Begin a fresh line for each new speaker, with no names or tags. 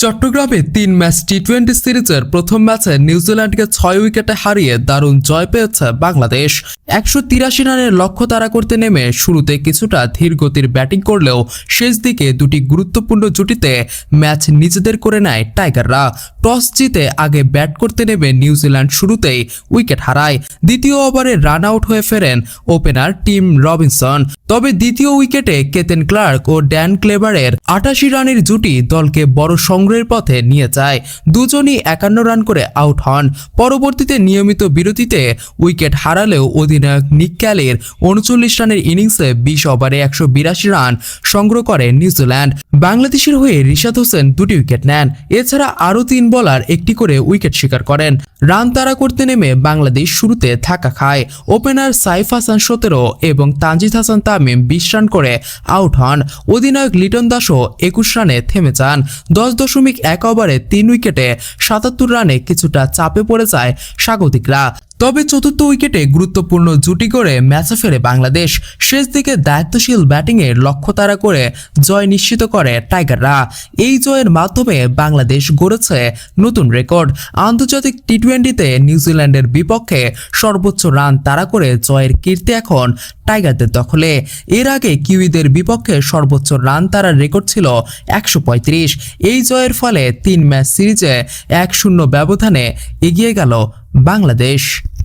চট্টগ্রামে ৩ ম্যাচ টি-20 সিরিজের প্রথম ম্যাচে নিউজিল্যান্ডকে ৬ উইকেটে হারিয়ে দারুণ জয় পেয়েছে বাংলাদেশ। ১৮৩ রানের লক্ষ্য তাড়া করতে নেমে শুরুতে কিছুটা ধীরগতির ব্যাটিং করলেও শেষ দিকে দুটি গুরুত্বপূর্ণ জুটিতে ম্যাচ নিজেদের করে নেয় টাইগাররা। টস জিতে আগে ব্যাট করতে নেমে নিউজিল্যান্ড শুরুতেই উইকেট হারায়। দ্বিতীয় ওভারে রান আউট হয়ে ফেরেন ওপেনার টিম রবিনসন। তবে দ্বিতীয় উইকেটে কেতেন ক্লার্ক ও ড্যান ক্লেবারের ৮৮ রানের জুটি দলকে বড় সংগ্রহের পথে নিয়ে যায়। দুজনই ৫১ রান করে আউট হন। পরবর্তীতে নিয়মিত বিরতিতে উইকেট হারালেও অধিনায়ক নিক ক্যালির ৩৯ রানের ইনিংসে ২০ ওভারে ১৮২ রান সংগ্রহ করে নিউজিল্যান্ড। বাংলাদেশের হয়ে রিশাদ হোসেন ২টি উইকেট নেন। এছাড়া আরও ৩ বোলার একটি করে উইকেট শিকার করেন। রান তাড়া করতে নেমে বাংলাদেশ শুরুতে ধাক্কা খায়। ওপেনার সাইফ হাসান ১৭ এবং তানজিদ হাসান তামিম ২০ রান করে আউট হন। অধিনায়ক লিটন দাসও ২১ রানে থেমে যান। ১০.১ ওভারে ৩ উইকেটে ৭৭ রানে কিছুটা চাপে পড়ে যায় স্বাগতিকরা। তবে চতুর্থ উইকেটে গুরুত্বপূর্ণ জুটি করে ম্যাচে ফেরে বাংলাদেশ। শেষ দিকে দায়িত্বশীল ব্যাটিংয়ের লক্ষ্য তাড়া করে জয় নিশ্চিত করে টাইগাররা। এই জয়ের মাধ্যমে বাংলাদেশ গড়েছে নতুন রেকর্ড। আন্তর্জাতিক টি-20তে নিউজিল্যান্ডের বিপক্ষে সর্বোচ্চ রান তাড়া করে জয়ের কীর্তি এখন টাইগারদের দখলে। এর আগে কিউইদের বিপক্ষে সর্বোচ্চ রান তাড়ার রেকর্ড ছিল ১৩৫। এই জয়ের ফলে ৩ ম্যাচ সিরিজে ১-০ ব্যবধানে এগিয়ে গেল বাংলাদেশ।